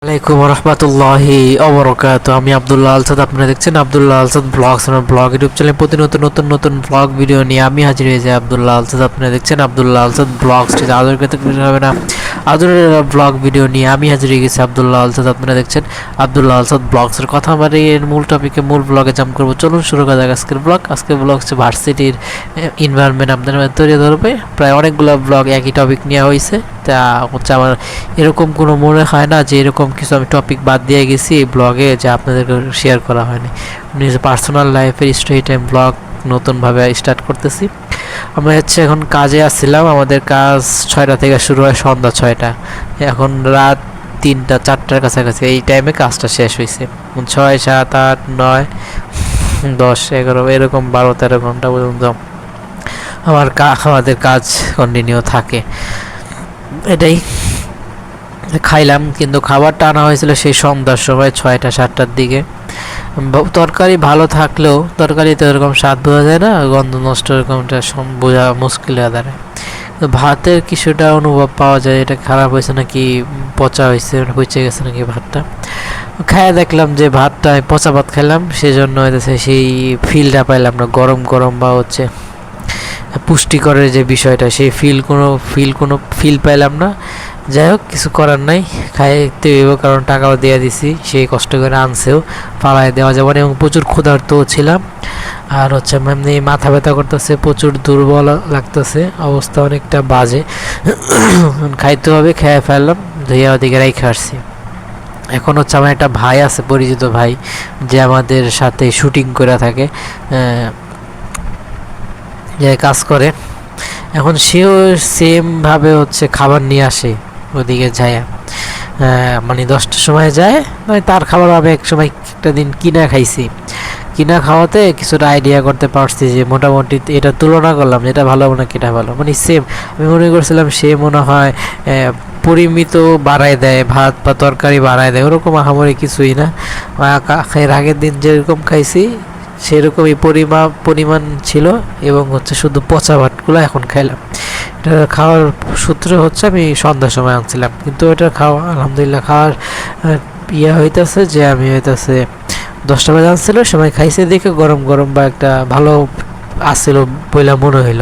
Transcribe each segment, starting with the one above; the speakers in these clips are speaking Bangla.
আলাইকুম রহমতুল্লাহি ওবরাকাতুহু। আমি আব্দুল্লাহ আলসাদ, আপনারা দেখছেন আব্দুল্লাহ আলসাদ ব্লগস। আমার ব্লগ ইউটিউব চ্যানেলে প্রতি নতুন ব্লগ ভিডিও নিয়ে আমি হাজির হয়েছি আব্দুল্লাহ আলসাদ। আপনারা দেখছেন আব্দুল্লাহ আলসাদ ব্লগস। আদর করতে কিছু হবে না, আদরের ব্লগ ভিডিও নিয়ে আমি হাজির হয়ে গেছি আব্দুল্লাহ আলসাদ। আপনারা দেখছেন আব্দুল্লাহ আলসাদ ব্লগসের কথা। আমার এর মূল টপিকে মূল ব্লগে জাম্প করবো। চলুন শুরু করা যাক আজকের ব্লগ। আজকের ব্লগ হচ্ছে ভার্সিটির এনভায়রনমেন্ট আপনাদের মধ্যে তুলে ধরবে। প্রায় অনেকগুলো ব্লগ একই টপিক নেওয়া হয়েছে। তা হচ্ছে আমার এরকম কোনো মনে হয় না যে এরকম কিছু আমি টপিক বাদ দিয়ে গেছি এই ব্লগে যা আপনাদেরকে শেয়ার করা হয়নি। নিজের পার্সোনাল লাইফের স্টোরি টাইম ব্লগ নতুনভাবে স্টার্ট করতেছি। আমরা হচ্ছে এখন কাজে আসছিলাম। আমাদের কাজ 6টা থেকে শুরু হয় সন্ধ্যা 6টা। এখন রাত 3টা 4টার কাছাকাছি এই টাইমে কাজটা শেষ হয়েছে। 6, 7, 8, 9, 10, 11 এরকম 12-13 ঘন্টা পর্যন্ত আমাদের কাজ কন্টিনিউ থাকে। এটাই খাইলাম, কিন্তু খাবারটা আনা হয়েছিল সেই সন্ধ্যার সময় 6টা 7টার দিকে। তরকারি ভালো থাকলেও তরকারিতে ওরকম স্বাদ বোঝা যায় না, গন্ধ নষ্ট এরকমটা বোঝা মুশকিল হয়ে দাঁড়ায়। তো ভাতের কিছুটা অনুভব পাওয়া যায়, এটা খারাপ হয়েছে নাকি পচা হয়েছে, পচে গেছে নাকি ভাতটা। খাইয়া দেখলাম যে ভাতটা পচা ভাত খেলাম, সেজন্য সেই ফিলটা পাইলাম না, গরম গরম বা হচ্ছে পুষ্টিকরের যে বিষয়টা সেই ফিল পাইলাম না। যাই হোক, কিছু করার নাই, খাইতে হইব, কারণ টাকাও দিয়ে দিছি, সেই কষ্ট করে আনছেও, পাড়ায় দেওয়া যাবে না। এবং প্রচুর ক্ষুধার্তও ছিলাম। আর হচ্ছে এমনি মাথা ব্যথা করতেছে, প্রচুর দুর্বল লাগতেছে, অবস্থা অনেকটা বাজে। খাইতে হবে, খেয়ে ফেললাম, ধুইয়া ওদিকে রেখে আসছি। এখন হচ্ছে আমার একটা ভাই আছে, পরিচিত ভাই, যে আমাদের সাথে শুটিং করে থাকে, যে কাজ করে। এখন সেও সেমভাবে হচ্ছে খাবার নিয়ে আসে ওদিকে যায়, মানে 10টার সময় যায়। মানে তার খাবার আমি এক সময় একটা দিন কিনা খাইছি। কিনা খাওয়াতে কিছুটা আইডিয়া করতে পারছি যে মোটামুটি এটা তুলনা করলাম যেটা ভালো না কেটা ভালো, মানে সেম। আমি মনে করছিলাম সে মনে হয় পরিমিত বাড়ায় দেয়, ভাত বা তরকারি বাড়ায় দেয়, ওরকম আহামরি কিছুই না। এর আগের দিন যেরকম খাইছি সেরকমই পরিমাণ ছিল, এবং হচ্ছে শুধু পচা ভাতগুলো এখন খাইলাম। এটা খাওয়ার সূত্র হচ্ছে আমি সন্ধ্যার সময় আনছিলাম, কিন্তু এটা খাওয়া আলহামদুলিল্লাহ খাওয়ার হইতেছে যে আমি হইতেছে 10টা বাজে আনছিল, সময় খাইছে দেখে গরম গরম বা একটা ভালো আসছিল বইলা মনে হইল,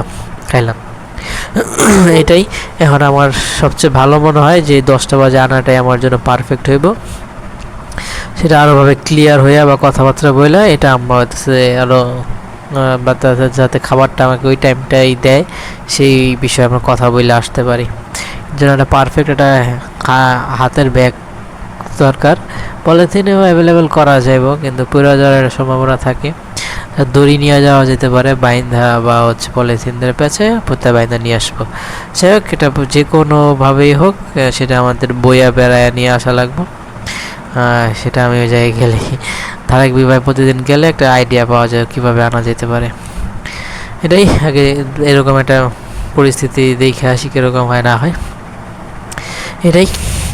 খাইলাম। এটাই এখন আমার সবচেয়ে ভালো মনে হয় যে 10টা বাজে আনাটাই আমার জন্য পারফেক্ট হইব। সেটা আরোভাবে ক্লিয়ার হইয়া বা কথাবার্তা বইলা এটা আমার হচ্ছে আরও যাতে খাবারটা আমাকে ওই টাইমটাই দেয়, সেই বিষয়ে আমরা কথা বলে আসতে পারি। যেন একটা পারফেক্ট একটা হাতের ব্যাগ দরকার। পলিথিনেও অ্যাভেলেবেল করা যাইব, কিন্তু পুরো যাওয়ার সম্ভাবনা থাকে। দড়ি নিয়ে যাওয়া যেতে পারে, বাইন্ধা বা হচ্ছে পলিথিনদের পেছে পুঁতে বাইন্ধা নিয়ে আসবো। যাই হোক, এটা যে কোনোভাবেই হোক সেটা আমাদের বইয়া বেড়ায় নিয়ে আসা লাগবে। সেটা আমি ওই জায়গায় গেলে, তারেক বিভাগ প্রতিদিন গেলে একটা আইডিয়া পাওয়া যায় কীভাবে আনা যেতে পারে। এটাই আগে এরকম একটা পরিস্থিতি দেখে আসি কীরকম হয় না হয়।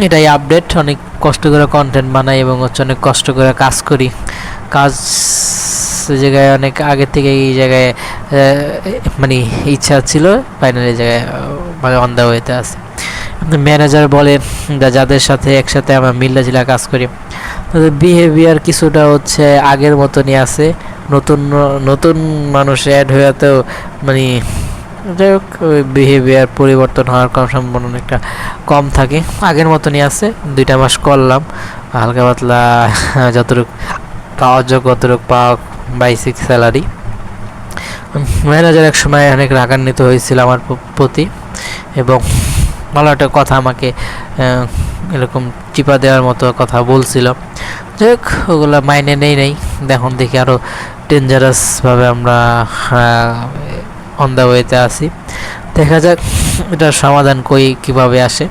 এটাই আপডেট। অনেক কষ্ট করে কন্টেন্ট বানাই এবং হচ্ছে অনেক কষ্ট করে কাজ করি। কাজ জায়গায় অনেক আগে থেকে এই জায়গায় মানে ইচ্ছা ছিল, ফাইনালি জায়গায় মানে অন দ্য ওয়েতে আছে। ম্যানেজার বলে যাদের সাথে একসাথে আমরা মিল্লাজিলা কাজ করি, তাদের বিহেভিয়ার কিছুটা হচ্ছে আগের মতনই আছে। নতুন মানুষ অ্যাড হওয়াতেও মানে যাই হোক, বিহেভিয়ার পরিবর্তন হওয়ার সম্ভাবনা অনেকটা কম থাকে, আগের মতনই আছে। 2টা মাস করলাম, হালকা পাতলা যতটুকু পাওয়ার যোগ্য ততটুকু পাওয়া, বেসিক স্যালারি। ম্যানেজার এক সময় অনেক রাগান্বিত হয়েছিল আমার প্রতি, এবং ভালো একটা কথা আমাকে এরকম চিপা দেওয়ার মতো কথা বলছিল। যাই হোক, ওগুলো মাইনে নেই। এখন দেখি আরও ডেঞ্জারাসভাবে আমরা অন দ্য ওয়েতে আসি। দেখা যাক এটার সমাধান কীভাবে আসে।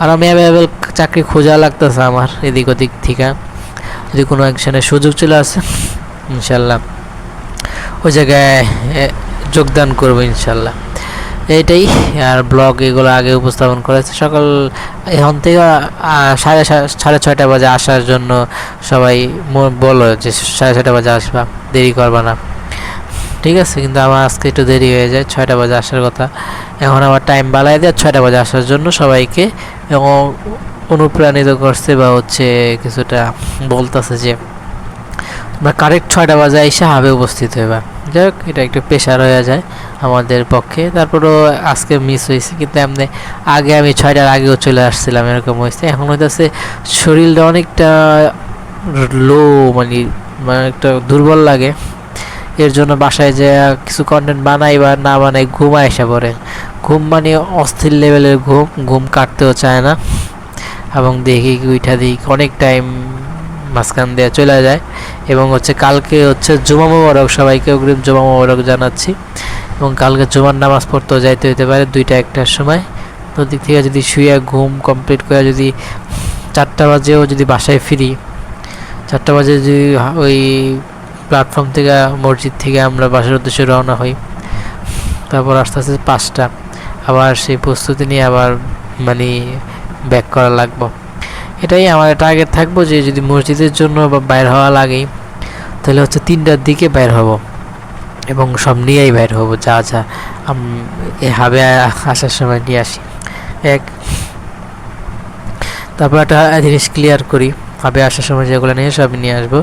আর আমি অ্যাভেলেবেল চাকরি খোঁজা লাগতেছে আমার এদিক ওদিক থেকে। যদি কোনো একজনের সুযোগ চলে আসে, ইনশাল্লাহ ওই জায়গায় যোগদান করবো ইনশাল্লাহ। এইটাই। আর ব্লগ এগুলো আগে উপস্থাপন করেছে। সকাল এখন থেকে 6:30 বাজে আসার জন্য সবাই বলো যে 6:30 বাজে আসবা, দেরি করবা না। ঠিক আছে, কিন্তু আমার আজকে একটু দেরি হয়ে যায়, 6টা বাজে আসার কথা। এখন আবার টাইম বাড়ায় দেয় 6টা বাজে আসার জন্য সবাইকে, এবং অনুপ্রাণিত করছে বা হচ্ছে কিছুটা বলতেছে যে আমরা কারেক্ট 6টা বাজে এসে হাবে উপস্থিত হইবা। যাই হোক, এটা একটু প্রেশার হয়ে যায় আমাদের পক্ষে। তারপরেও আজকে মিস হয়েছে, কিন্তু এমনি আগে আমি 6টার আগেও চলে আসছিলাম, এরকম হয়েছে। এখন হইতেছে শরীরটা অনেকটা লো, মানে মানে একটা দুর্বল লাগে। এর জন্য বাসায় যে কিছু কন্টেন্ট বানাই বা না বানাই ঘুমায় এসে পড়ে। ঘুম মানে অস্থির লেভেলের ঘুম, ঘুম কাটতেও চায় না। এবং দেখি উইঠা দিই অনেক টাইম মাঝখান দিয়ে চলে যায়। এবং হচ্ছে কালকে হচ্ছে জুমা মোবারক, সবাইকে অগ্রিম জুমা মোবারক জানাচ্ছি। এবং কালকে জুমার নামাজ পড়তেও যাইতে হইতে পারে 2টা 1টার সময়। তো দিক থেকে যদি শুয়ে ঘুম কমপ্লিট করে যদি 4টা বাজেও যদি বাসায় ফিরি, 4টা বাজে যদি ওই প্ল্যাটফর্ম থেকে মসজিদ থেকে আমরা বাসার উদ্দেশ্যে রওনা হই, তারপর আস্তে আস্তে 5টা আবার সেই প্রস্তুতি নিয়ে আবার মানে ব্যাক করা লাগবো। এটাই আমার টার্গেট থাকবো যে যদি মসজিদের জন্য বা বাইর হওয়া লাগেই, তাহলে হচ্ছে 3টার দিকে বাইর হব এবং সব নিয়েই বাইর হব, যা যা হাবে আসার সময় নিয়ে আসি। তারপর একটা জিনিস ক্লিয়ার করি, হাবে আসার সময় যেগুলো নিয়ে সব নিয়ে আসবো।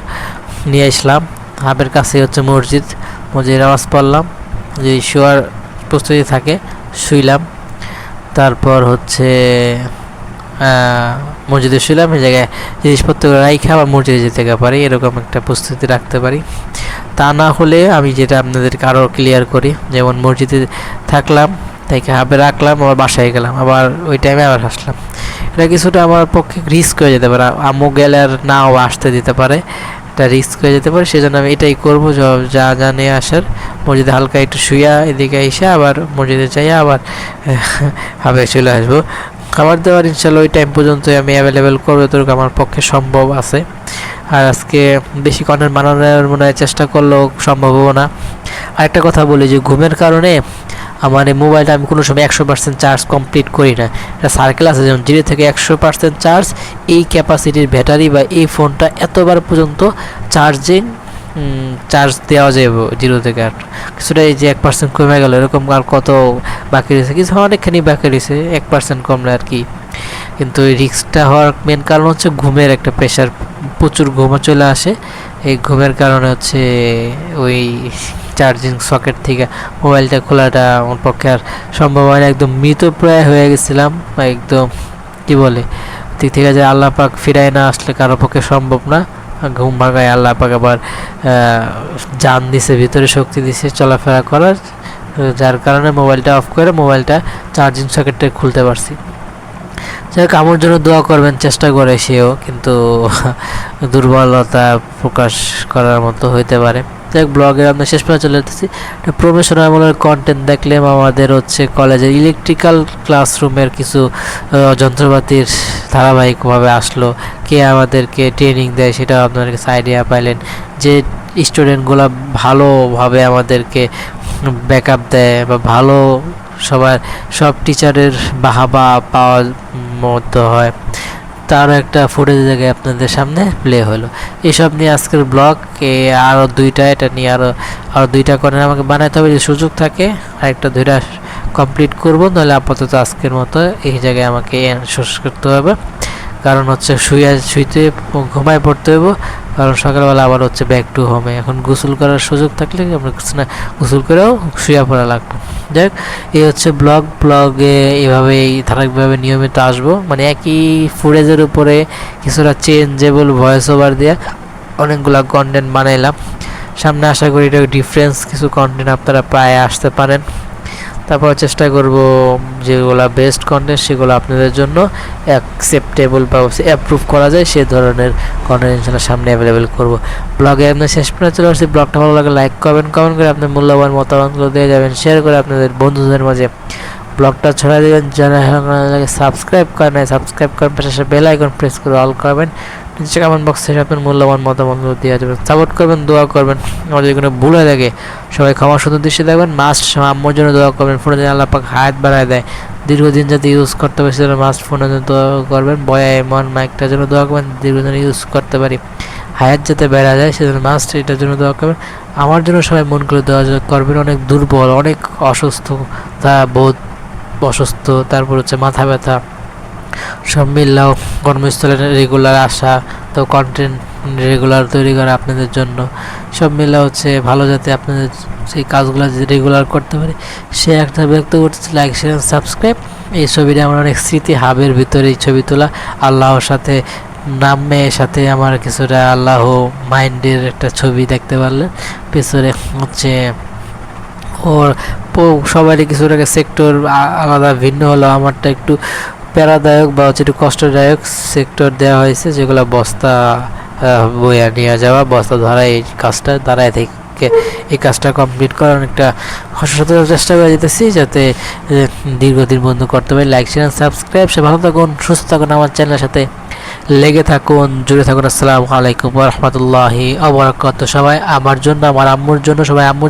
নিয়ে আসলাম, হাবের কাছে হচ্ছে মসজিদ, মসজিদের নামাজ পড়লাম, যদি শোয়ার প্রস্তুতি থাকে শুইলাম। তারপর হচ্ছে মসজিদে শুইলাম, এই জায়গায় জিনিসপত্রগুলো রাইখে আবার মসজিদে যেতে পারি, এরকম একটা প্রস্তুতি রাখতে পারি। তা না হলে আমি যেটা আপনাদেরকে আরও ক্লিয়ার করি, যেমন মসজিদে থাকলাম, তাইকে হাবে রাখলাম, আবার বাসায় গেলাম, আবার ওই টাইমে আবার আসলাম। এটা কিছুটা আমার পক্ষে রিস্ক হয়ে যেতে পারে, আম্মু গেলে আর নাও আসতে দিতে পারে, এটা রিস্ক হয়ে যেতে পারে। সেজন্য আমি এটাই করবো, যা যা নিয়ে আসার মসজিদে হালকা একটু শুইয়া এদিকে এসে আবার মসজিদে যাইয়া আবার হাবে চলে আসবো। খাবার দাবার ইনশাল্লাহ ওই টাইম পর্যন্তই আমি অ্যাভেলেবেল করবো, যতটুকু আমার পক্ষে সম্ভব আছে। আর আজকে বেশি কন্টেন্ট বানানোর মনে হয় চেষ্টা করলেও সম্ভব হবে না। আরেকটা কথা বলি যে ঘুমের কারণে আমার এই মোবাইলটা আমি কোনো সময় 100% চার্জ কমপ্লিট করি না। এটা সার্কেল আছে, যেমন 0 থেকে 100% চার্জ, এই ক্যাপাসিটির ব্যাটারি বা এই ফোনটা এতবার পর্যন্ত চার্জ দেওয়া যাবে 0 থেকে 8। কিছুটা এই যে 1% কমে গেল, এরকম আর কত বাকি রয়েছে, কিছু অনেকখানি বাকি রয়েছে 1% কমলে আর কি। কিন্তু এই রিস্কটা হওয়ার মেন কারণ হচ্ছে ঘুমের একটা প্রেশার, প্রচুর ঘুমও চলে আসে। এই ঘুমের কারণে হচ্ছে ওই চার্জিং সকেট থেকে মোবাইলটা খোলাটা আমার পক্ষে আর সম্ভব হয় না। একদম মৃতপ্রায় হয়ে গেছিলাম, একদম কি বলে দিক থেকে যে আল্লাহ পাক ফিরায় না আসলে কারো পক্ষে সম্ভব না। ঘুম ভাগায় আল্লাহ পাক আবার জান দিছে, ভিতরে শক্তি দিছে চলাফেরা করার, যার কারণে মোবাইলটা অফ করে মোবাইলটা চার্জিং সকেটটা খুলতে পারছি। যাই হোক, আমার জন্য দোয়া করবেন, চেষ্টা করে সেও, কিন্তু দুর্বলতা প্রকাশ করার মতো হইতে পারে। যাই হোক, ব্লগের আমরা শেষ পর্যন্ত চলে যেতেছি। একটা প্রফেশনাল কন্টেন্ট দেখলাম আমাদের হচ্ছে কলেজের ইলেকট্রিক্যাল ক্লাসরুমের কিছু যন্ত্রপাতির ধারাবাহিকভাবে আসলো, কে আমাদেরকে ট্রেনিং দেয় সেটা আপনার কাছে আইডিয়া পাইলেন। যে স্টুডেন্টগুলো ভালোভাবে আমাদেরকে ব্যাকআপ দেয় বা ভালো সব টিচারের বাহাবা পাওয়ার মতো হয়, তারও একটা ফুটেজ জায়গায় আপনাদের সামনে প্লে হলো। এইসব নিয়ে আজকের ব্লগ আরও 2টা, এটা নিয়ে আরও 2টা কন্টেন্ট আমাকে বানাতে হবে, যদি সুযোগ থাকে আরেকটা 2টা কমপ্লিট করবো। নাহলে আপাতত আজকের মতো এই জায়গায় আমাকে শেষ করতে হবে, কারণ হচ্ছে শুইতে ঘুমায় পড়তে হইব, কারণ সকালবেলা আবার হচ্ছে ব্যাক টু হোমে। এখন গোসল করার সুযোগ থাকলে আমরা গোসল করেও শুয়ে পড়া লাগবে। যাই হোক, এই হচ্ছে ব্লগে এভাবেই ধারাবাহিকভাবে নিয়মিত আসবো, মানে একই ফুটেজের উপরে কিছুটা চেঞ্জেবল ভয়েস ওভার দিয়ে অনেকগুলো কন্টেন্ট বানাইলাম। সামনে আশা করি এটা ডিফারেন্স কিছু কন্টেন্ট আপনারা প্রায় আসতে পারেন। তারপর চেষ্টা করব যেগুলো বেস্ট কন্টেন্ট সেগুলো আপনাদের জন্য অ্যাকসেপ্টেবল বা অ্যাপ্রুভ করা যায় সে ধরনের কন্টেন্ট ইনশাল্লাহ সামনে অ্যাভেলেবেল করব। ব্লগে আপনার শেষ পর্যন্ত চলে আসছি। ব্লগটা ভালো লাগে লাইক করবেন, কমেন্ট করে আপনার মূল্যবান মতামতগুলো দিয়ে যাবেন, শেয়ার করে আপনাদের বন্ধুদের মাঝে ব্লগটা ছড়িয়ে দেবেন। যারা সাবস্ক্রাইব করেন নাই সাবস্ক্রাইব করেন, পাশে বেল আইকন প্রেস করে অল করবেন। নিচে কমেন্ট বক্সে আপনার মূল্যবান মতামতগুলো দিয়ে যাবেন, সাপোর্ট করবেন, দোয়া করবেন। আমার যদি কোনো ভুল হয়ে থাকে সবাই ক্ষমা সুন্দর দৃষ্টি দেখবেন। মাস্ট আম্মুর জন্য দোয়া করবেন, ফোনে যেন আল্লাহ পাক হায়াত বাড়ায় দেয়, দীর্ঘদিন যাতে ইউজ করতে পারি সেজন্য মাস্ট ফোনের জন্য দোয়া করবেন। বয়া এমন মাইকটার জন্য দোয়া করবেন, দীর্ঘদিন ইউজ করতে পারি, হায়াত যাতে বেড়া যায় সেজন্য মাস্ট এটার জন্য দোয়া করবেন। আমার জন্য সবাই মন করে দোয়া করবেন। অনেক দুর্বল, অনেক অসুস্থতা বোধ, অসুস্থ, তারপর হচ্ছে মাথা ব্যথা, সব মিললেও কর্মস্থলে রেগুলার আসা, তো কন্টেন্ট রেগুলার তৈরি করা আপনাদের জন্য, সব মিলে হচ্ছে ভালো, যাতে আপনাদের সেই কাজগুলো রেগুলার করতে পারি সে একটা ব্যক্ত করতেছে। Like share subscribe. এই ছবিটা আমার অনেক স্মৃতি, হাবের ভিতরে এই ছবি তোলা, আল্লাহর সাথে নামে সাথে আমার কিছুটা আল্লাহ মাইন্ডের একটা ছবি দেখতে পারলেন। পেছনে হচ্ছে ওর সবারই কিছুটা সেক্টর আলাদা ভিন্ন হলো, আমারটা একটু প্যারাদায়ক বা হচ্ছে একটু কষ্টদায়ক সেক্টর দেওয়া হয়েছে, যেগুলো বস্তা বইয়া নিয়ে যাওয়া, বস্তা ধরা, এই কাজটা দাঁড়ায় থেকে এই কাজটা কমপ্লিট করার অনেকটা সচেতন চেষ্টা করে যেতেছি, যাতে দীর্ঘদিন বন্ধ করতে পারি। Like share subscribe. সে ভালো থাকুন, সুস্থ থাকুন, আমার চ্যানেলের সাথে লেগে থাকুন, জুড়ে থাকুন। আসসালামু আলাইকুম ওয়া রাহমাতুল্লাহি ওয়া বারাকাতুহু। সবাই আমার জন্য, আমার আম্মুর জন্য, সবাই আম্মুর